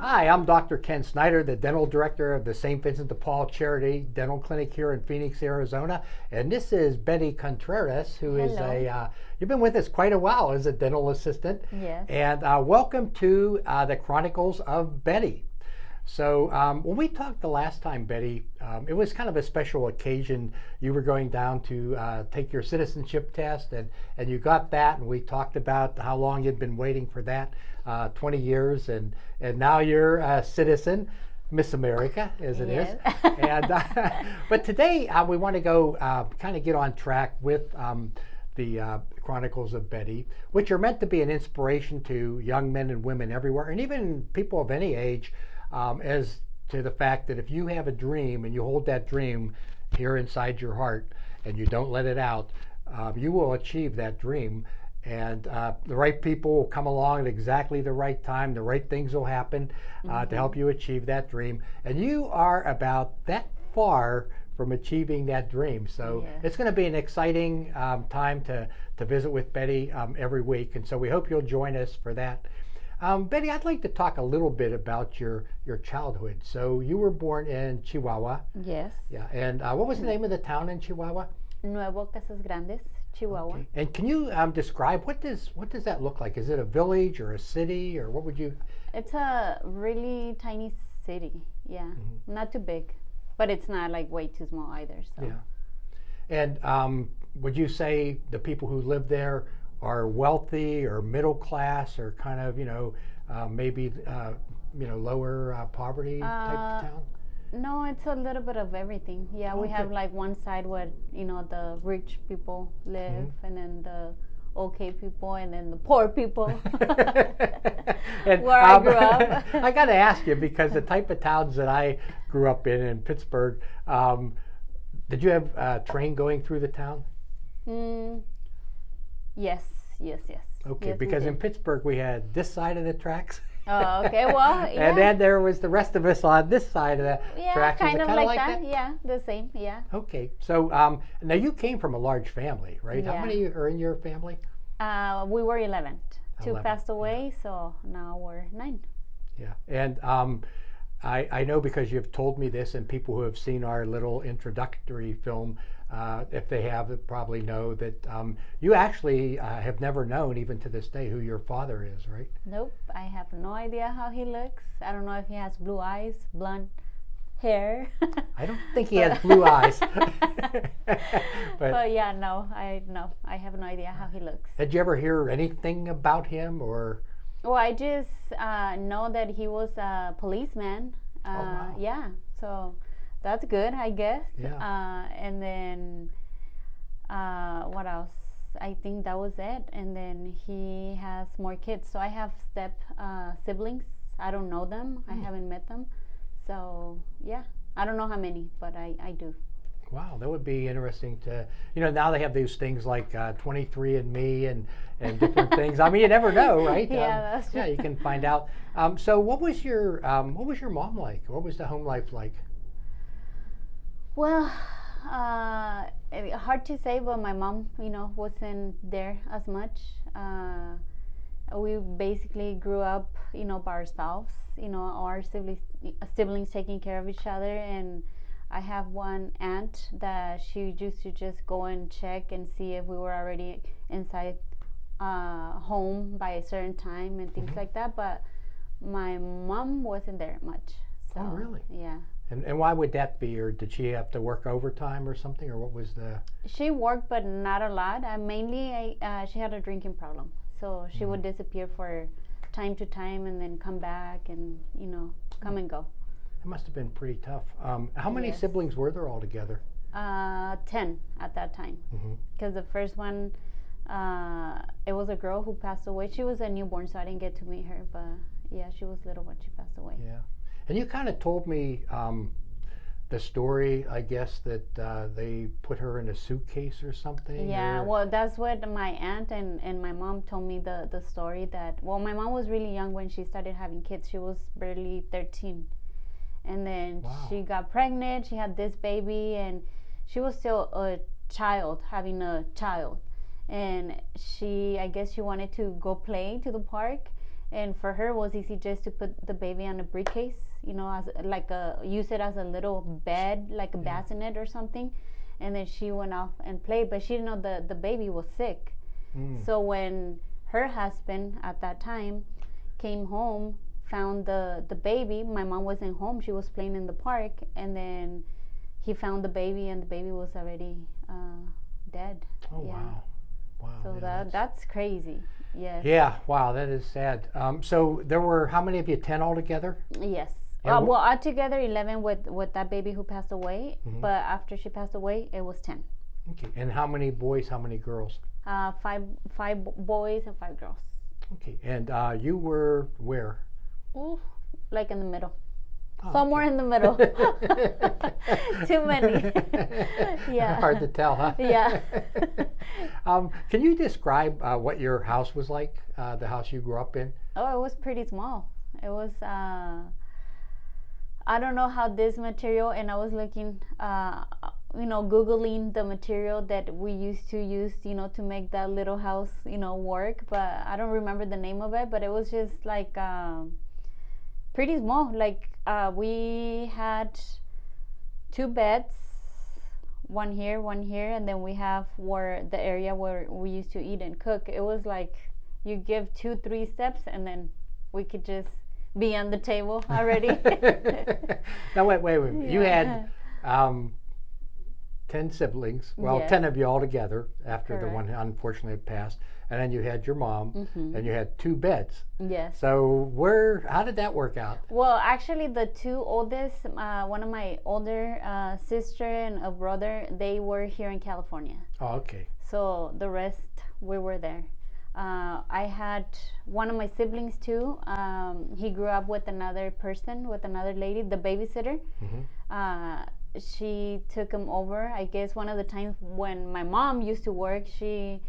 Hi, I'm Dr. Ken Snyder, the dental director of the St. Vincent de Paul Charity Dental Clinic here in Phoenix, Arizona. And this is Betty Contreras, who is you've been with us quite a while as a dental assistant. Yes. And welcome to the Chronicles of Betty. So when we talked the last time, Betty, it was kind of a special occasion. You were going down to take your citizenship test, and you got that, and we talked about how long you'd been waiting for that, 20 years, and now you're a citizen, Miss America, as it is. And but today we want to go kind of get on track with the Chronicles of Betty, which are meant to be an inspiration to young men and women everywhere, and even people of any age, as to the fact that if you have a dream and you hold that dream here inside your heart and you don't let it out, you will achieve that dream. And the right people will come along at exactly the right time. The right things will happen to help you achieve that dream. And you are about that far from achieving that dream. So it's going to be an exciting time to visit with Betty every week. And so we hope you'll join us for that. Betty, I'd like to talk a little bit about your childhood. So you were born in Chihuahua. Yes. Yeah. And what was the name of the town in Chihuahua? Nuevo Casas Grandes, Chihuahua. Okay. And can you describe what does that look like? Is it a village or a city, or what would you? It's a really tiny city. Yeah. Not too big, but it's not like way too small either. So. Yeah. And would you say the people who live there are wealthy or middle class, or kind of maybe lower poverty type of town? No, it's a little bit of everything. Yeah, we have like one side where the rich people live, and then the okay people, and then the poor people. And, where I grew up. I got to ask you, because the type of towns that I grew up in Pittsburgh, did you have a train going through the town? Yes. Okay, yes, because in Pittsburgh we had this side of the tracks. Oh, okay. Well, yeah. And then there was the rest of us on this side of the tracks. Yeah, kind of like that. Yeah, the same. Yeah. Okay, so now you came from a large family, right? Yeah. How many are in your family? We were 11. 2 11, passed away, so now we're 9. Yeah, and I know, because you've told me this, and people who have seen our little introductory film, if they have, probably know that you actually have never known, even to this day, who your father is, right? Nope, I have no idea how he looks. I don't know if he has blue eyes, blonde hair. I don't think he has blue eyes. But yeah, no, I have no idea how he looks. Did you ever hear anything about him, or? Well, I just know that he was a policeman. Wow. Yeah, so that's good, I guess. Yeah. And then what else? I think that was it. And then he has more kids. So I have step siblings. I don't know them. I haven't met them. So yeah, I don't know how many, but I do. Wow, that would be interesting to, now they have these things like 23andMe and different things. I mean, you never know, right? Yeah, that's true. Yeah, you can find out. So what was your mom like? What was the home life like? Well, hard to say, but my mom, wasn't there as much. We basically grew up, by ourselves. Our siblings taking care of each other, and I have one aunt that she used to just go and check and see if we were already inside home by a certain time and things like that. But my mom wasn't there much. So, oh, really? Yeah. And why would that be? Or did she have to work overtime or something? Or what was the? She worked, but not a lot. Mainly, she had a drinking problem. So she would disappear for time to time and then come back and, come and go. It must have been pretty tough. How many siblings were there altogether? 10 at that time. Because the first one, it was a girl who passed away. She was a newborn, so I didn't get to meet her. But yeah, she was little when she passed away. Yeah. And you kind of told me the story, I guess, that they put her in a suitcase or something. Yeah, well, that's what my aunt and my mom told me the story that, well, my mom was really young when she started having kids. She was barely 13. And then she got pregnant, she had this baby, and she was still a child, having a child. And I guess she wanted to go play to the park. And for her, it was easy just to put the baby on a briefcase, as like use it as a little bed, like a bassinet or something. And then she went off and played, but she didn't know the baby was sick. So when her husband at that time came home, found the baby, my mom wasn't home, she was playing in the park, and then he found the baby, and the baby was already dead. Oh, wow. Wow. So that's crazy. Yes. Yeah, wow, that is sad. So there were, how many of you, 10 altogether? Yes. Well, altogether 11 with that baby who passed away, but after she passed away, it was 10. Okay, and how many boys, how many girls? Five boys and 5 girls. Okay, and you were where? Ooh, like in the middle. Somewhere in the middle. Too many. Yeah. Hard to tell, huh? Yeah. Can you describe what your house was like, the house you grew up in? Oh, it was pretty small. It was, I don't know how this material, and I was looking, Googling the material that we used to use, to make that little house, work, but I don't remember the name of it, but it was just like, pretty small. Like we had 2 beds, one here, and then we have the area where we used to eat and cook. It was like you give 2-3 steps and then we could just be on the table already. Now wait. Yeah. You had 10 siblings. Well, Yes. 10 of you all together after the Correct. one unfortunately passed, and then you had your mom, and you had 2 beds. Yes. So how did that work out? Well, actually, the 2 oldest, one of my older sister and a brother, they were here in California. Oh, okay. So the rest, we were there. I had one of my siblings too. He grew up with another person, with another lady, the babysitter. She took him over. I guess one of the times when my mom used to work, she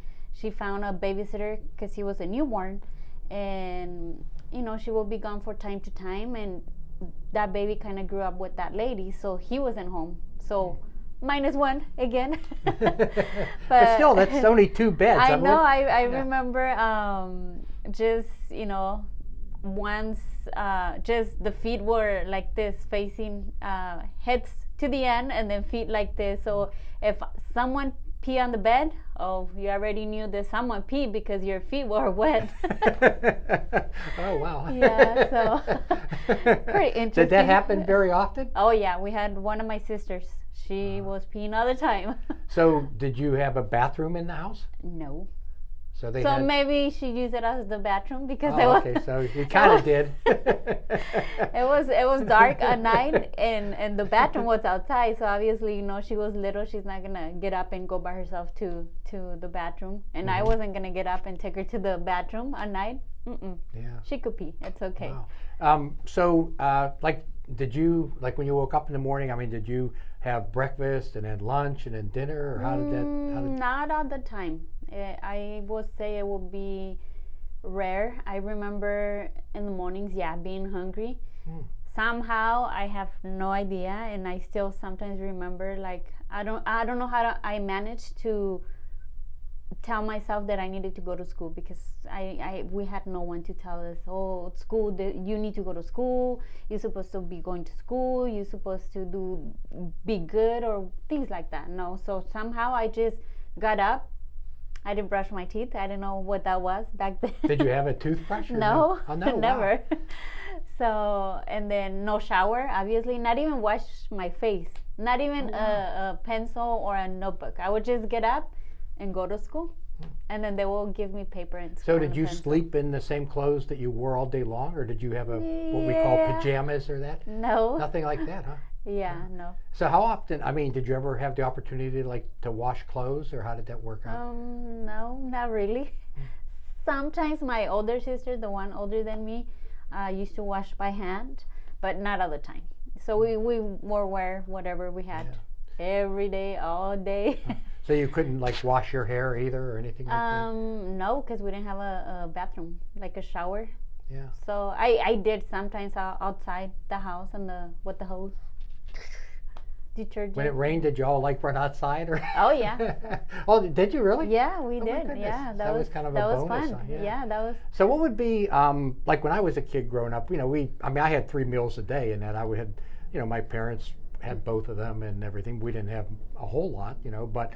found a babysitter because he was a newborn, and she will be gone for time to time, and that baby kind of grew up with that lady, so he wasn't home. So -1 again. But still, that's only 2 beds. I know. I remember just once just the feet were like this, facing heads to the end, and then feet like this. So if someone pee on the bed, oh, you already knew that someone peed because your feet were wet. Oh, wow. Yeah, so pretty interesting. Did that happen very often? Oh yeah, we had one of my sisters. She was peeing all the time. So did you have a bathroom in the house? No. So they So had... maybe she used it as the bathroom because Oh, okay, so you kind of did. It was dark at night, and the bathroom was outside. So obviously, she was little. She's not gonna get up and go by herself to the bathroom, and I wasn't gonna get up and take her to the bathroom at night. Yeah. She could pee. It's okay. Wow. So, did you, when you woke up in the morning, did you have breakfast and then lunch and then dinner, or how did that? Not all the time. I would say it would be rare. I remember in the mornings, being hungry. Somehow, I have no idea, and I still sometimes remember, I don't know how I managed to tell myself that I needed to go to school, because we had no one to tell us, oh, school, you need to go to school, you're supposed to be going to school, you're supposed to be good, or things like that. No, so somehow I just got up. I didn't brush my teeth. I didn't know what that was back then. Did you have a toothbrush? No, Oh, no, never. Wow. So, and then no shower, obviously, not even wash my face, not even a pencil or a notebook. I would just get up and go to school, and then they will give me paper and So did you sleep in the same clothes that you wore all day long, or did you have what we call pajamas or that? No. Nothing like that, huh? Yeah, no. So how often, did you ever have the opportunity to wash clothes, or how did that work out? No, not really. Sometimes my older sister, the one older than me, used to wash by hand, but not all the time. So we wore wear whatever we had every day, all day. So you couldn't wash your hair either, or anything like that? No, because we didn't have a bathroom, like a shower. Yeah. So I did sometimes outside the house and with the hose detergent. When it rained, did you all like run outside? Or Oh yeah. Oh, did you really? Yeah, we Oh, my did. goodness. Yeah, That was kind of a that was bonus, fun. huh? Yeah. Yeah, that was. So what would be like when I was a kid growing up? I had 3 meals a day, and that I would had, my parents had both of them and everything. We didn't have a whole lot, but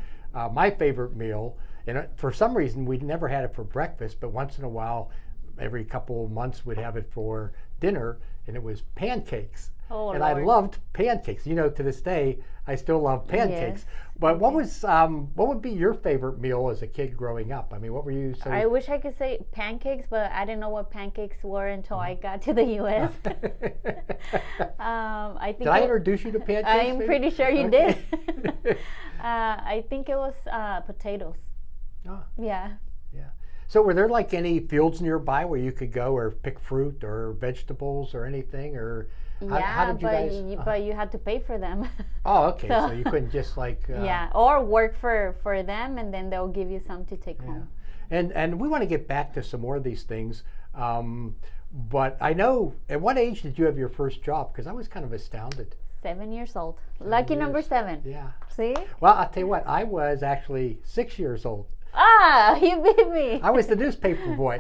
my favorite meal, and for some reason we never had it for breakfast, but once in a while, every couple of months we'd have it for dinner, and it was pancakes. Oh, and Lord. I loved pancakes. To this day, I still love pancakes. Yes. But what would be your favorite meal as a kid growing up? I mean, what were you? I wish I could say pancakes, but I didn't know what pancakes were until I got to the U.S. I think Did I introduce you to pancakes? I'm maybe? pretty sure you Okay. did. I think it was potatoes. Oh, Yeah. yeah. So were there like any fields nearby where you could go or pick fruit or vegetables or anything, or how did you guys? But you had to pay for them. Oh, okay. So So- you couldn't just like. Yeah, or work for them, and then they'll give you some to take home. And we want to get back to some more of these things. But I know, at what age did you have your first job? Because I was kind of astounded. 7 years old. Lucky number years. 7. Yeah. See? Well, I'll tell you what, I was actually 6 years old. Ah, you beat me. I was the newspaper boy.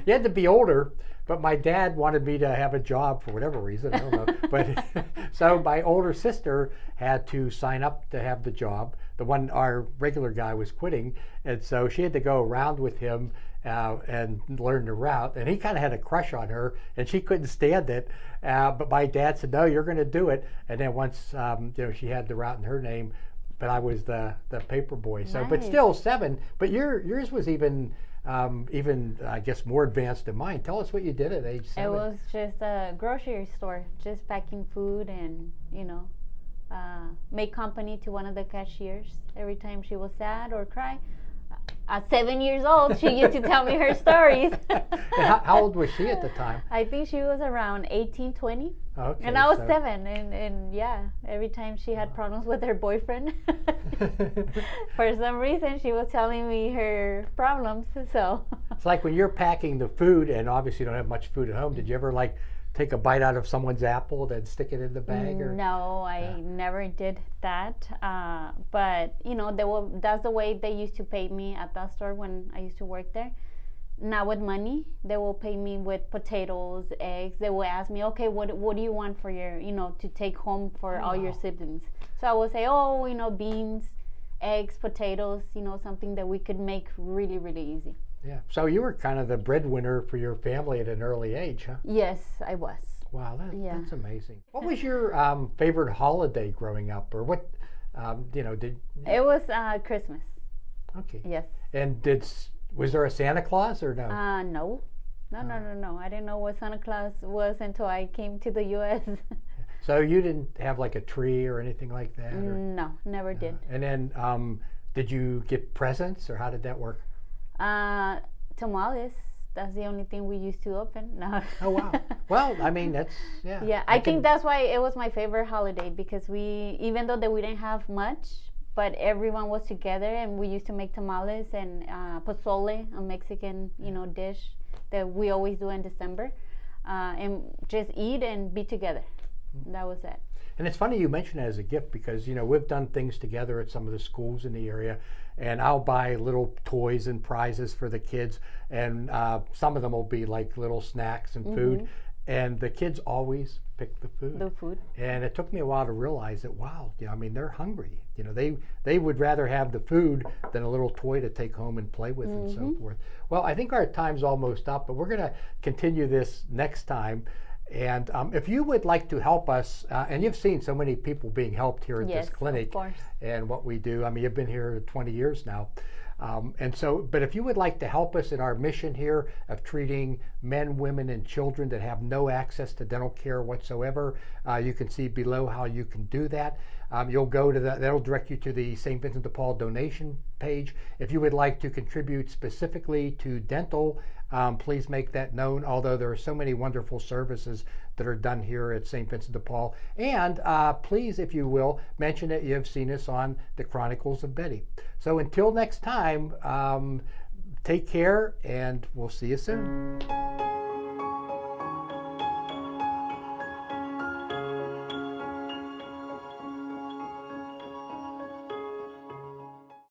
You had to be older, but my dad wanted me to have a job for whatever reason. I don't know. But so my older sister had to sign up to have the job. The one our regular guy was quitting, and so she had to go around with him and learn the route. And he kind of had a crush on her, and she couldn't stand it. But my dad said, "No, you're going to do it." And then once she had the route in her name, but I was the paper boy. So, but Nice. still 7. But yours was even I guess more advanced than mine. Tell us what you did at age 7. It was just a grocery store, just packing food and, make company to one of the cashiers every time she was sad or cry. At 7 years old, she used to tell me her stories. And how old was she at the time? I think she was around 18, 20. Okay, And I was so- 7, and yeah, every time she had problems with her boyfriend, for some reason she was telling me her problems. So It's like when you're packing the food, and obviously you don't have much food at home. Did you ever like take a bite out of someone's apple, then stick it in the bag? Or? no, I never did that. But that's the way they used to pay me at that store when I used to work there. Not with money. They will pay me with potatoes, eggs. They will ask me, okay, what do you want for your, to take home for all your Wow. siblings? So I will say, beans, eggs, potatoes, something that we could make really, really easy. Yeah. So you were kind of the breadwinner for your family at an early age, huh? Yes, I was. Wow, Yeah. that's amazing. What was your favorite holiday growing up, or what? Did It was Christmas. okay. Yes. And was there a Santa Claus or no? No. No. I didn't know what Santa Claus was until I came to the U.S. So you didn't have like a tree or anything like that? Or? No, never did. And then, did you get presents, or how did that work? Tamales. That's the only thing we used to open. No. Oh wow. Well, I mean that's Yeah, I think that's why it was my favorite holiday, because even though that we didn't have much, but everyone was together and we used to make tamales and pozole, a Mexican dish that we always do in December, and just eat and be together. That was it. And it's funny you mention it as a gift, because we've done things together at some of the schools in the area, and I'll buy little toys and prizes for the kids, and some of them will be like little snacks and food, and the kids always pick the food. The food. And it took me a while to realize that, wow, they're hungry. They would rather have the food than a little toy to take home and play with and so forth. Well, I think our time's almost up, but we're going to continue this next time. And if you would like to help us, and you've seen so many people being helped here at Yes, this clinic of course. and what we do. I mean, you've been here 20 years now. But if you would like to help us in our mission here of treating men, women, and children that have no access to dental care whatsoever, you can see below how you can do that. You'll go to that'll direct you to the St. Vincent de Paul donation page. If you would like to contribute specifically to dental, please make that known, although there are so many wonderful services that are done here at St. Vincent de Paul. And please, if you will, mention that you have seen us on the Chronicles of Betty. So until next time, take care, and we'll see you soon.